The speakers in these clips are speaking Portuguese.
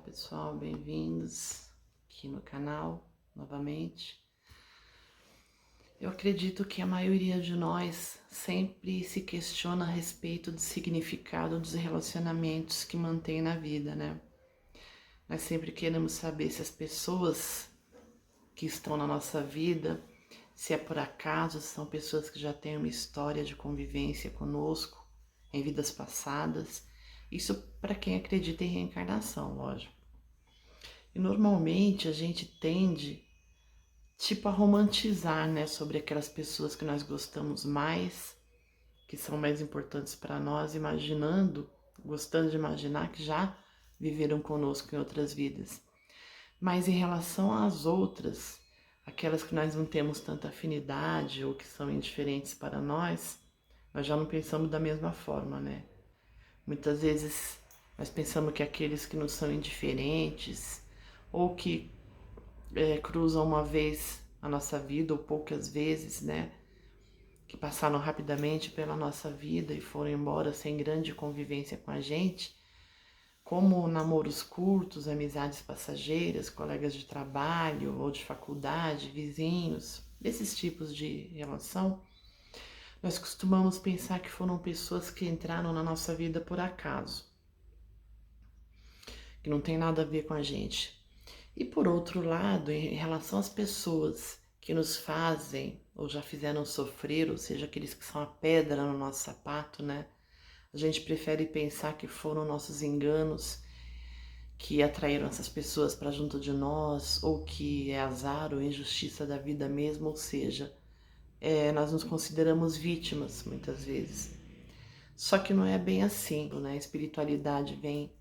pessoal, bem-vindos aqui no canal novamente. Eu acredito que a maioria de nós sempre se questiona a respeito do significado dos relacionamentos que mantém na vida, né? Nós sempre queremos saber se as pessoas que estão na nossa vida, se é por acaso, se são pessoas que já têm uma história de convivência conosco em vidas passadas. Isso para quem acredita em reencarnação, lógico. E normalmente a gente tende, a romantizar, né, sobre aquelas pessoas que nós gostamos mais, que são mais importantes para nós, gostando de imaginar que já viveram conosco em outras vidas. Mas em relação às outras, aquelas que nós não temos tanta afinidade ou que são indiferentes para nós já não pensamos da mesma forma, né? Muitas vezes nós pensamos que aqueles que nos são indiferentes ou que cruzam uma vez a nossa vida ou poucas vezes, né? Que passaram rapidamente pela nossa vida e foram embora sem grande convivência com a gente, como namoros curtos, amizades passageiras, colegas de trabalho ou de faculdade, vizinhos, desses tipos de relação, nós costumamos pensar que foram pessoas que entraram na nossa vida por acaso, que não tem nada a ver com a gente. E por outro lado, em relação às pessoas que nos fazem ou já fizeram sofrer, ou seja, aqueles que são a pedra no nosso sapato, né? A gente prefere pensar que foram nossos enganos que atraíram essas pessoas para junto de nós, ou que é azar ou injustiça da vida mesmo, ou seja, nós nos consideramos vítimas muitas vezes. Só que não é bem assim, né? A espiritualidade vem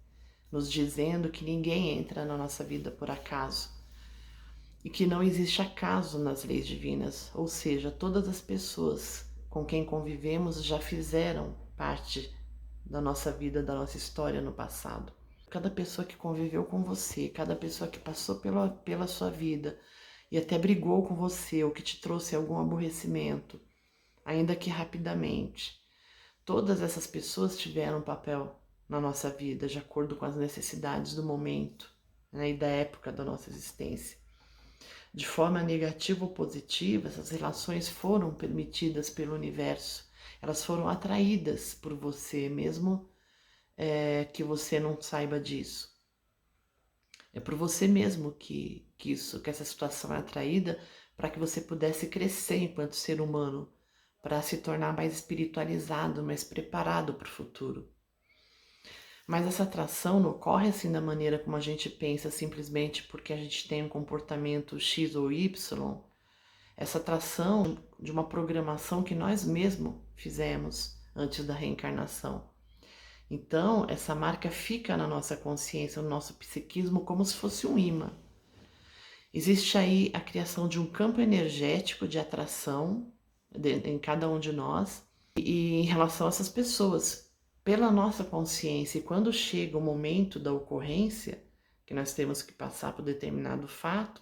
nos dizendo que ninguém entra na nossa vida por acaso e que não existe acaso nas leis divinas, ou seja, todas as pessoas com quem convivemos já fizeram parte da nossa vida, da nossa história no passado. Cada pessoa que conviveu com você, cada pessoa que passou pela sua vida e até brigou com você ou que te trouxe algum aborrecimento, ainda que rapidamente, todas essas pessoas tiveram um papel na nossa vida de acordo com as necessidades do momento, né, e da época da nossa existência. De forma negativa ou positiva, essas relações foram permitidas pelo universo, elas foram atraídas por você, mesmo que você não saiba disso. É por você mesmo que essa situação é atraída para que você pudesse crescer enquanto ser humano, para se tornar mais espiritualizado, mais preparado para o futuro. Mas essa atração não ocorre assim da maneira como a gente pensa, simplesmente porque a gente tem um comportamento X ou Y. Essa atração de uma programação que nós mesmos fizemos antes da reencarnação. Então, essa marca fica na nossa consciência, no nosso psiquismo, como se fosse um imã. Existe aí a criação de um campo energético de atração em cada um de nós e em relação a essas pessoas, pela nossa consciência. E quando chega o momento da ocorrência, que nós temos que passar por determinado fato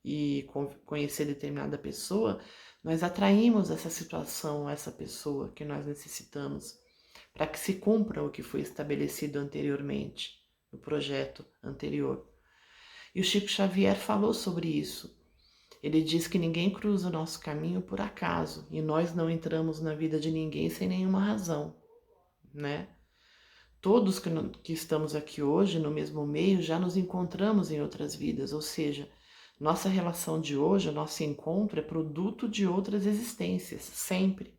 e conhecer determinada pessoa, nós atraímos essa situação, essa pessoa que nós necessitamos, para que se cumpra o que foi estabelecido anteriormente, no projeto anterior. E o Chico Xavier falou sobre isso. Ele diz que ninguém cruza o nosso caminho por acaso, e nós não entramos na vida de ninguém sem nenhuma razão, né? Todos que estamos aqui hoje, no mesmo meio, já nos encontramos em outras vidas, ou seja, nossa relação de hoje, o nosso encontro é produto de outras existências, sempre.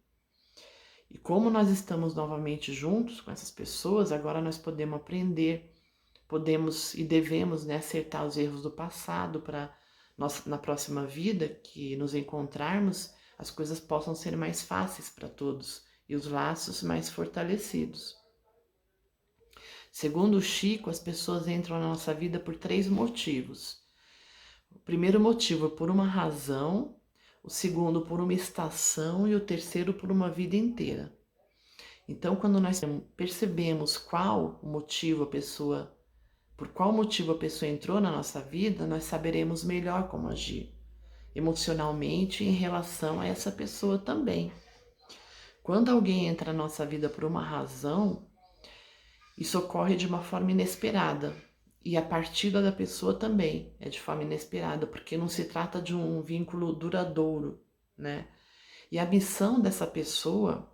E como nós estamos novamente juntos com essas pessoas, agora nós podemos aprender, podemos e devemos, né, acertar os erros do passado para na próxima vida que nos encontrarmos, as coisas possam ser mais fáceis para todos e os laços mais fortalecidos. Segundo o Chico, as pessoas entram na nossa vida por 3 motivos. O primeiro motivo é por uma razão, o segundo por uma estação e o terceiro por uma vida inteira. Então, quando nós percebemos por qual motivo a pessoa entrou na nossa vida, nós saberemos melhor como agir emocionalmente em relação a essa pessoa também. Quando alguém entra na nossa vida por uma razão, isso ocorre de uma forma inesperada E a partida da pessoa também é de forma inesperada, porque não se trata de um vínculo duradouro, né? E a missão dessa pessoa,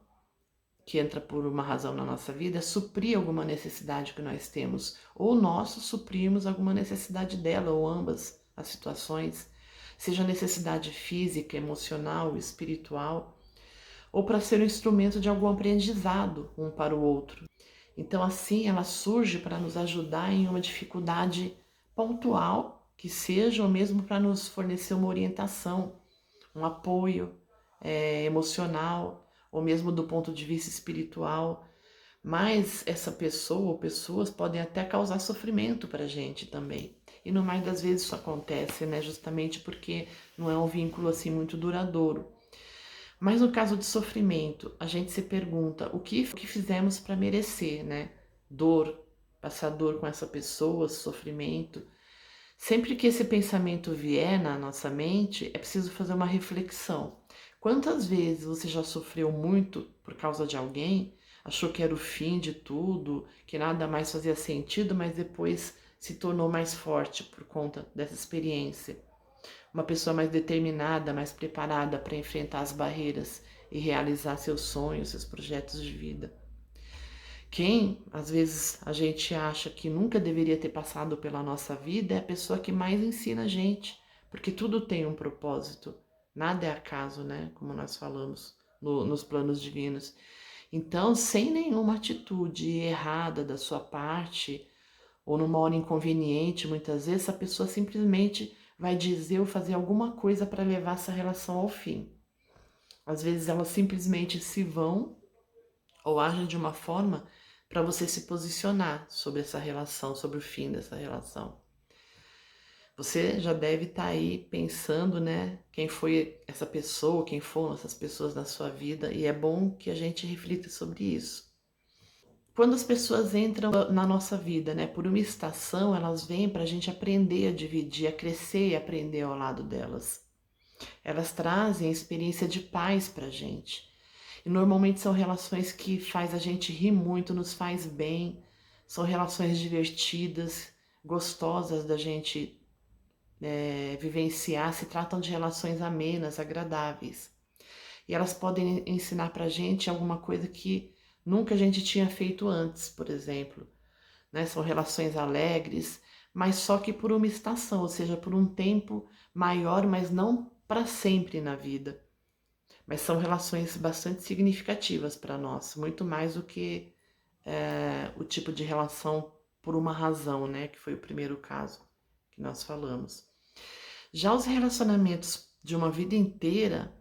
que entra por uma razão na nossa vida, é suprir alguma necessidade que nós temos, ou nós suprimos alguma necessidade dela, ou ambas as situações, seja necessidade física, emocional, espiritual, ou para ser um instrumento de algum aprendizado um para o outro. Então, assim, ela surge para nos ajudar em uma dificuldade pontual, que seja, ou mesmo para nos fornecer uma orientação, um apoio emocional, ou mesmo do ponto de vista espiritual. Mas essa pessoa ou pessoas podem até causar sofrimento para a gente também. E no mais das vezes isso acontece, né? Justamente porque não é um vínculo assim muito duradouro. Mas no caso de sofrimento, a gente se pergunta o que fizemos para merecer, né? Dor, passar dor com essa pessoa, sofrimento. Sempre que esse pensamento vier na nossa mente, é preciso fazer uma reflexão. Quantas vezes você já sofreu muito por causa de alguém, achou que era o fim de tudo, que nada mais fazia sentido, mas depois se tornou mais forte por conta dessa experiência? Uma pessoa mais determinada, mais preparada para enfrentar as barreiras e realizar seus sonhos, seus projetos de vida. Quem, às vezes, a gente acha que nunca deveria ter passado pela nossa vida é a pessoa que mais ensina a gente, porque tudo tem um propósito, nada é acaso, né? Como nós falamos nos planos divinos. Então, sem nenhuma atitude errada da sua parte, ou numa hora inconveniente, muitas vezes, a pessoa simplesmente vai dizer ou fazer alguma coisa para levar essa relação ao fim. Às vezes, elas simplesmente se vão ou agem de uma forma para você se posicionar sobre essa relação, sobre o fim dessa relação. Você já deve estar aí pensando, né, quem foi essa pessoa, quem foram essas pessoas na sua vida, e é bom que a gente reflita sobre isso. Quando as pessoas entram na nossa vida, né, por uma estação, elas vêm para a gente aprender a dividir, a crescer e aprender ao lado delas. Elas trazem a experiência de paz para a gente. E normalmente são relações que faz a gente rir muito, nos faz bem, são relações divertidas, gostosas da gente vivenciar, se tratam de relações amenas, agradáveis. E elas podem ensinar pra gente alguma coisa que nunca a gente tinha feito antes, por exemplo. Né? São relações alegres, mas só que por uma estação, ou seja, por um tempo maior, mas não para sempre na vida. Mas são relações bastante significativas para nós, muito mais do que o tipo de relação por uma razão, né? Que foi o primeiro caso que nós falamos. Já os relacionamentos de uma vida inteira,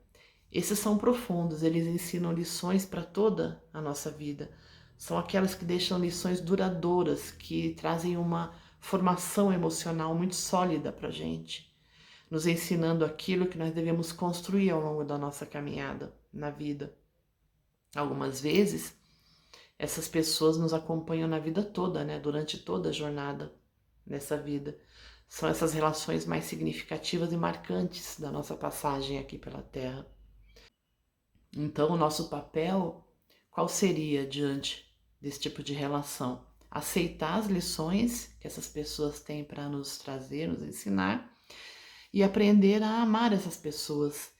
esses são profundos, eles ensinam lições para toda a nossa vida. São aquelas que deixam lições duradouras, que trazem uma formação emocional muito sólida para a gente, nos ensinando aquilo que nós devemos construir ao longo da nossa caminhada na vida. Algumas vezes, essas pessoas nos acompanham na vida toda, né? Durante toda a jornada nessa vida. São essas relações mais significativas e marcantes da nossa passagem aqui pela Terra. Então, o nosso papel, qual seria diante desse tipo de relação? Aceitar as lições que essas pessoas têm para nos trazer, nos ensinar, e aprender a amar essas pessoas.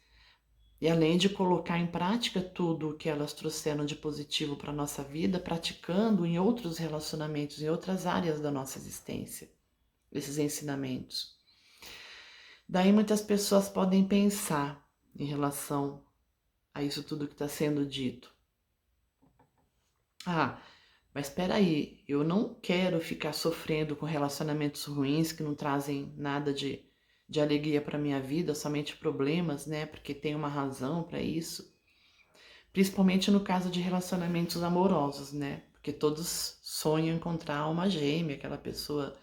E além de colocar em prática tudo o que elas trouxeram de positivo para a nossa vida, praticando em outros relacionamentos, em outras áreas da nossa existência, esses ensinamentos. Daí muitas pessoas podem pensar em relação a isso tudo que está sendo dito. Ah, mas espera aí, eu não quero ficar sofrendo com relacionamentos ruins que não trazem nada de alegria para minha vida, somente problemas, né? Porque tem uma razão para isso. Principalmente no caso de relacionamentos amorosos, né? Porque todos sonham encontrar uma gêmea, aquela pessoa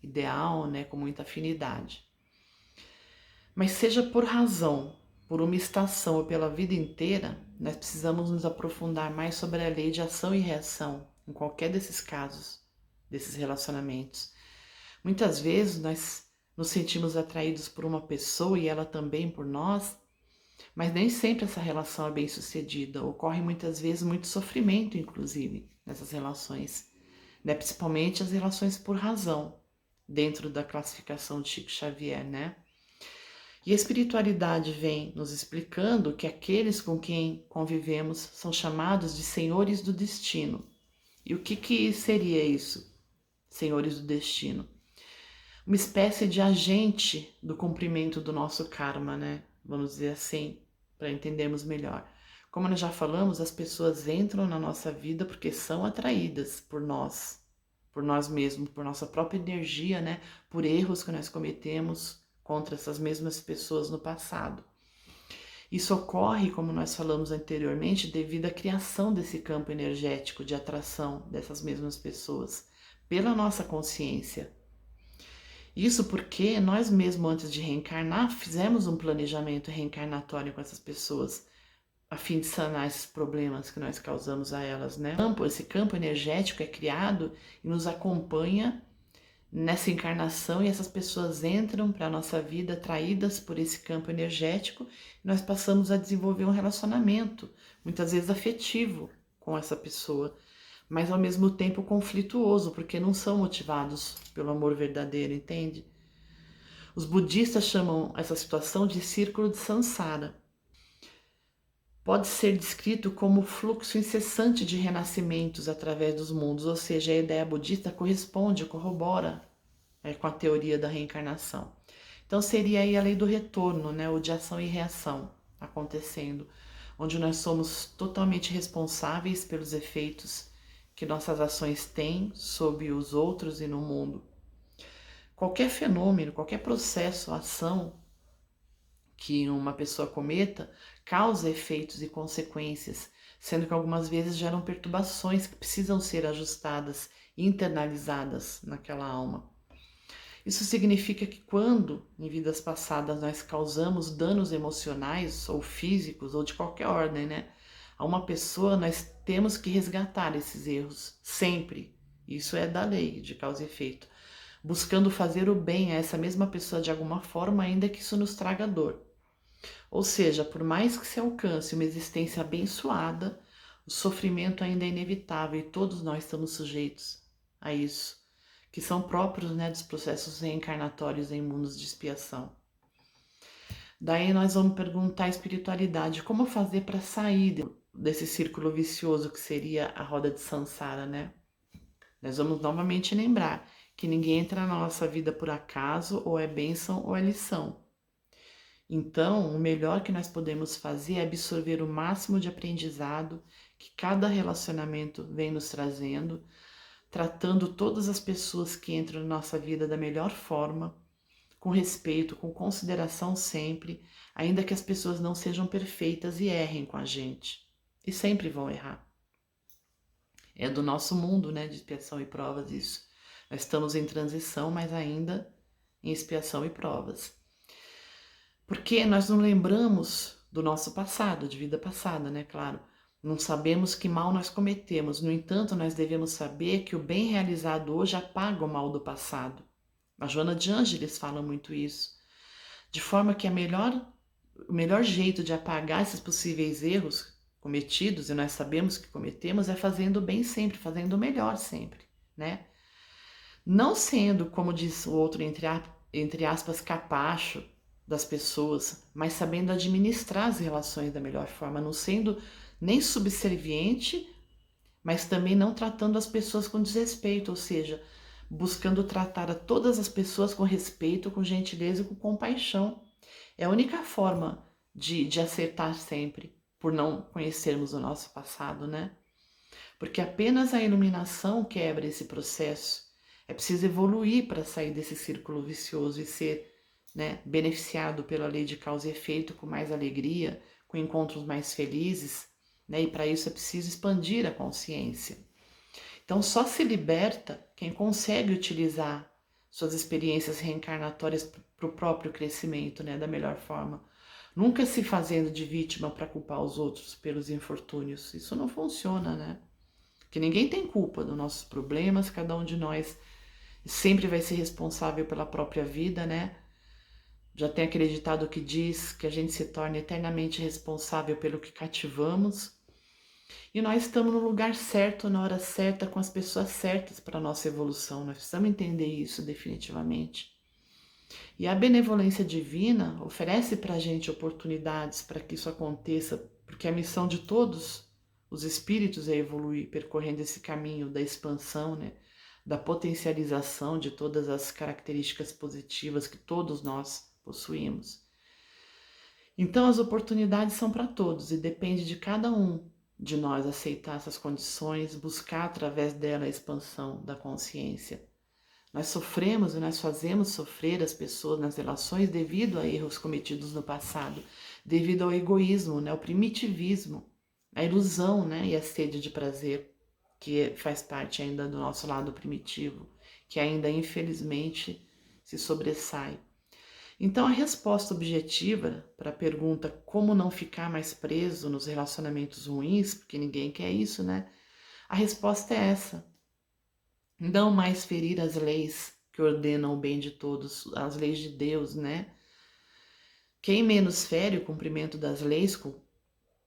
ideal, né? Com muita afinidade. Mas seja por razão, por uma estação ou pela vida inteira, nós precisamos nos aprofundar mais sobre a lei de ação e reação em qualquer desses casos, desses relacionamentos. Muitas vezes nós nos sentimos atraídos por uma pessoa e ela também por nós, mas nem sempre essa relação é bem sucedida. Ocorre muitas vezes muito sofrimento, inclusive, nessas relações, né? Principalmente as relações por razão. dentro da classificação de Chico Xavier, né? E a espiritualidade vem nos explicando que aqueles com quem convivemos são chamados de senhores do destino. E o que seria isso, senhores do destino? Uma espécie de agente do cumprimento do nosso karma, né? Vamos dizer assim, para entendermos melhor. Como nós já falamos, as pessoas entram na nossa vida porque são atraídas por nós mesmos, por nossa própria energia, né? Por erros que nós cometemos contra essas mesmas pessoas no passado. Isso ocorre, como nós falamos anteriormente, devido à criação desse campo energético de atração dessas mesmas pessoas pela nossa consciência. Isso porque nós mesmos, antes de reencarnar, fizemos um planejamento reencarnatório com essas pessoas, a fim de sanar esses problemas que nós causamos a elas, né? Esse campo energético é criado e nos acompanha nessa encarnação, e essas pessoas entram para a nossa vida atraídas por esse campo energético, e nós passamos a desenvolver um relacionamento, muitas vezes afetivo, com essa pessoa, mas ao mesmo tempo conflituoso, porque não são motivados pelo amor verdadeiro, entende? Os budistas chamam essa situação de círculo de samsara. Pode ser descrito como o fluxo incessante de renascimentos através dos mundos, ou seja, a ideia budista corrobora com a teoria da reencarnação. Então seria aí a lei do retorno, né, ou de ação e reação acontecendo, onde nós somos totalmente responsáveis pelos efeitos que nossas ações têm sobre os outros e no mundo. Qualquer fenômeno, qualquer processo, ação que uma pessoa cometa causa efeitos e consequências, sendo que algumas vezes geram perturbações que precisam ser ajustadas e internalizadas naquela alma. Isso significa que quando, em vidas passadas, nós causamos danos emocionais ou físicos ou de qualquer ordem, né, a uma pessoa, nós temos que resgatar esses erros, sempre. Isso é da lei de causa e efeito, buscando fazer o bem a essa mesma pessoa de alguma forma, ainda que isso nos traga dor. Ou seja, por mais que se alcance uma existência abençoada, o sofrimento ainda é inevitável e todos nós estamos sujeitos a isso, que são próprios, né, dos processos reencarnatórios em mundos de expiação. Daí nós vamos perguntar à espiritualidade como fazer para sair desse círculo vicioso que seria a roda de Sansara, né? Nós vamos novamente lembrar que ninguém entra na nossa vida por acaso, ou é bênção ou é lição. Então, o melhor que nós podemos fazer é absorver o máximo de aprendizado que cada relacionamento vem nos trazendo, tratando todas as pessoas que entram na nossa vida da melhor forma, com respeito, com consideração sempre, ainda que as pessoas não sejam perfeitas e errem com a gente. E sempre vão errar. É do nosso mundo, né, de expiação e provas isso. Nós estamos em transição, mas ainda em expiação e provas. Porque nós não lembramos do nosso passado, de vida passada, né, claro. Não sabemos que mal nós cometemos. No entanto, nós devemos saber que o bem realizado hoje apaga o mal do passado. A Joana de Ângeles fala muito isso. De forma que o melhor jeito de apagar esses possíveis erros cometidos, e nós sabemos que cometemos, é fazendo o bem sempre, fazendo o melhor sempre, né? Não sendo, como diz o outro, entre aspas, capacho das pessoas, mas sabendo administrar as relações da melhor forma, não sendo nem subserviente, mas também não tratando as pessoas com desrespeito, ou seja, buscando tratar a todas as pessoas com respeito, com gentileza e com compaixão. É a única forma de acertar sempre, por não conhecermos o nosso passado, né? Porque apenas a iluminação quebra esse processo. É preciso evoluir para sair desse círculo vicioso e ser, né, beneficiado pela lei de causa e efeito com mais alegria, com encontros mais felizes, né? E para isso é preciso expandir a consciência. Então só se liberta quem consegue utilizar suas experiências reencarnatórias para o próprio crescimento, né, da melhor forma. Nunca se fazendo de vítima para culpar os outros pelos infortúnios. Isso não funciona, né? Que ninguém tem culpa dos nossos problemas, cada um de nós sempre vai ser responsável pela própria vida, né? Já tem aquele ditado que diz que a gente se torna eternamente responsável pelo que cativamos. E nós estamos no lugar certo, na hora certa, com as pessoas certas para a nossa evolução. Nós precisamos entender isso definitivamente. E a benevolência divina oferece para a gente oportunidades para que isso aconteça, porque a missão de todos os espíritos é evoluir, percorrendo esse caminho da expansão, né? Da potencialização de todas as características positivas que todos nós possuímos. Então as oportunidades são para todos e depende de cada um de nós aceitar essas condições, buscar através dela a expansão da consciência. Nós sofremos e nós fazemos sofrer as pessoas nas relações devido a erros cometidos no passado, devido ao egoísmo, né, ao primitivismo, à ilusão, né, e à sede de prazer, que faz parte ainda do nosso lado primitivo, que ainda infelizmente se sobressai. Então, a resposta objetiva para a pergunta como não ficar mais preso nos relacionamentos ruins, porque ninguém quer isso, né? A resposta é essa: não mais ferir as leis que ordenam o bem de todos, as leis de Deus, né? Quem menos fere o cumprimento das leis,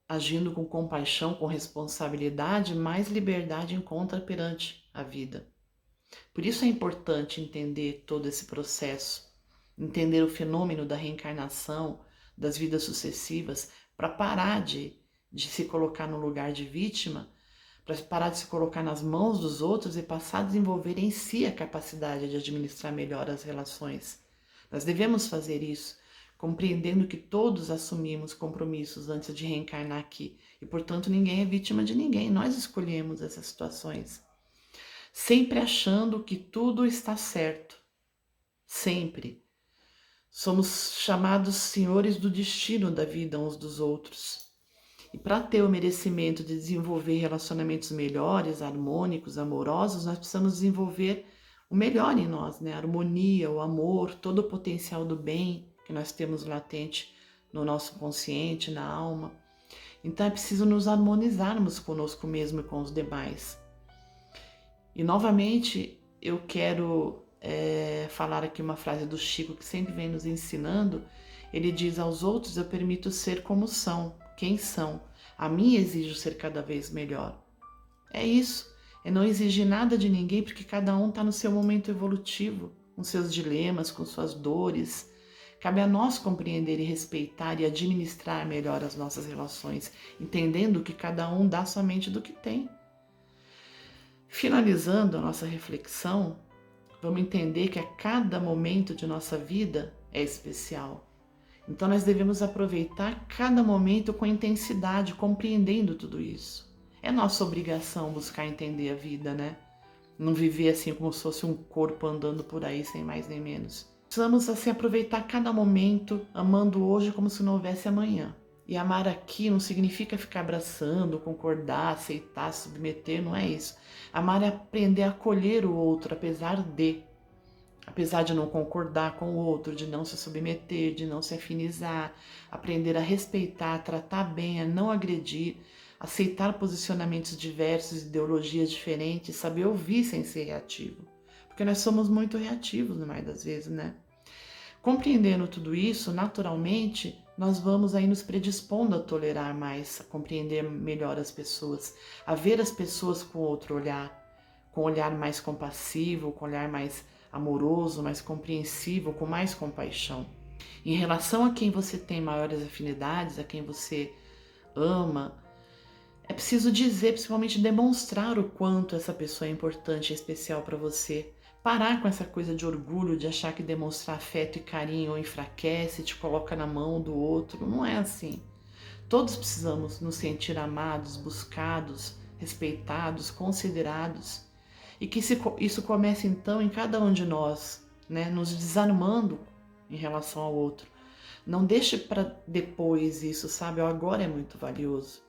agindo com compaixão, com responsabilidade, mais liberdade encontra perante a vida. Por isso é importante entender todo esse processo, entender o fenômeno da reencarnação, das vidas sucessivas, para parar de se colocar no lugar de vítima, para parar de se colocar nas mãos dos outros e passar a desenvolver em si a capacidade de administrar melhor as relações. Nós devemos fazer isso, compreendendo que todos assumimos compromissos antes de reencarnar aqui e, portanto, ninguém é vítima de ninguém, nós escolhemos essas situações. Sempre achando que tudo está certo, sempre. Somos chamados senhores do destino da vida uns dos outros. E para ter o merecimento de desenvolver relacionamentos melhores, harmônicos, amorosos, nós precisamos desenvolver o melhor em nós, né? A harmonia, o amor, todo o potencial do bem que nós temos latente no nosso consciente, na alma. Então é preciso nos harmonizarmos conosco mesmo e com os demais. E novamente eu quero falar aqui uma frase do Chico que sempre vem nos ensinando. Ele diz: aos outros eu permito ser como são, quem são. A mim exijo ser cada vez melhor. É isso, é não exigir nada de ninguém, porque cada um está no seu momento evolutivo, com seus dilemas, com suas dores. Cabe a nós compreender e respeitar e administrar melhor as nossas relações, entendendo que cada um dá somente do que tem. Finalizando a nossa reflexão, vamos entender que a cada momento de nossa vida é especial. Então nós devemos aproveitar cada momento com intensidade, compreendendo tudo isso. É nossa obrigação buscar entender a vida, né? Não viver assim como se fosse um corpo andando por aí sem mais nem menos. Precisamos assim aproveitar cada momento, amando hoje como se não houvesse amanhã. E amar aqui não significa ficar abraçando, concordar, aceitar, submeter, não é isso. Amar é aprender a acolher o outro, apesar de não concordar com o outro, de não se submeter, de não se afinizar, aprender a respeitar, a tratar bem, a não agredir, aceitar posicionamentos diversos, ideologias diferentes, saber ouvir sem ser reativo. Porque nós somos muito reativos, na maioria das vezes, né? Compreendendo tudo isso, naturalmente, nós vamos aí nos predispondo a tolerar mais, a compreender melhor as pessoas, a ver as pessoas com outro olhar, com um olhar mais compassivo, com um olhar mais amoroso, mais compreensivo, com mais compaixão. Em relação a quem você tem maiores afinidades, a quem você ama, é preciso dizer, principalmente demonstrar o quanto essa pessoa é importante e especial para você. Parar com essa coisa de orgulho, de achar que demonstrar afeto e carinho enfraquece, te coloca na mão do outro. Não é assim. Todos precisamos nos sentir amados, buscados, respeitados, considerados. E que isso comece então em cada um de nós, né? Nos desarmando em relação ao outro. Não deixe para depois isso, sabe? O agora é muito valioso.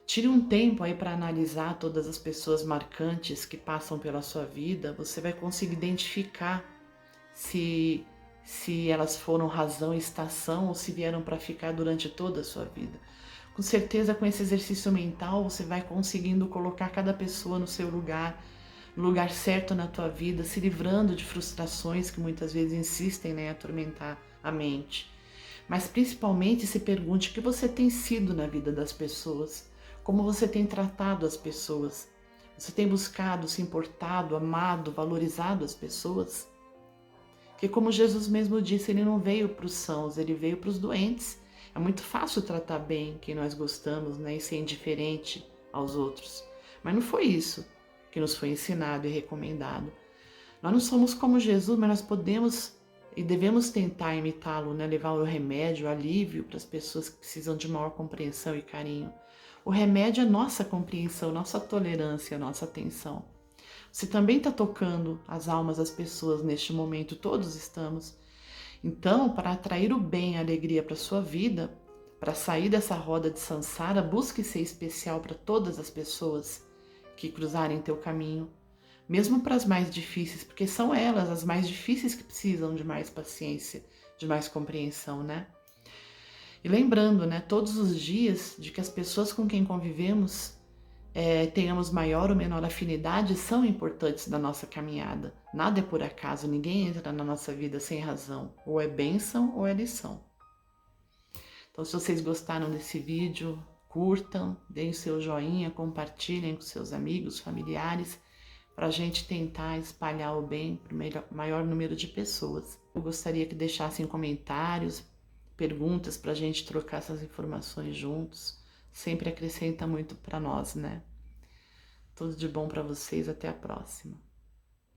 Tire um tempo aí para analisar todas as pessoas marcantes que passam pela sua vida. Você vai conseguir identificar se elas foram razão e estação ou se vieram para ficar durante toda a sua vida. Com certeza, com esse exercício mental, você vai conseguindo colocar cada pessoa no seu lugar, no lugar certo na tua vida, se livrando de frustrações que muitas vezes insistem em atormentar a mente. Mas principalmente se pergunte o que você tem sido na vida das pessoas. Como você tem tratado as pessoas? Você tem buscado, se importado, amado, valorizado as pessoas? Porque como Jesus mesmo disse, ele não veio para os sãos, ele veio para os doentes. É muito fácil tratar bem quem nós gostamos, né, e ser indiferente aos outros. Mas não foi isso que nos foi ensinado e recomendado. Nós não somos como Jesus, mas nós podemos e devemos tentar imitá-lo, né? Levar o remédio, o alívio para as pessoas que precisam de maior compreensão e carinho. O remédio é nossa compreensão, nossa tolerância, nossa atenção. Você também está tocando as almas das pessoas neste momento, todos estamos. Então, para atrair o bem e a alegria para a sua vida, para sair dessa roda de samsara, busque ser especial para todas as pessoas que cruzarem teu caminho, mesmo para as mais difíceis, porque são elas as mais difíceis que precisam de mais paciência, de mais compreensão, né? E lembrando, né, todos os dias de que as pessoas com quem convivemos tenhamos maior ou menor afinidade são importantes da nossa caminhada. Nada é por acaso, ninguém entra na nossa vida sem razão. Ou é bênção ou é lição. Então, se vocês gostaram desse vídeo, curtam, deem seu joinha, compartilhem com seus amigos, familiares, para a gente tentar espalhar o bem para o maior número de pessoas. Eu gostaria que deixassem comentários, perguntas para a gente trocar essas informações juntos. Sempre acrescenta muito para nós, né? Tudo de bom para vocês, até a próxima.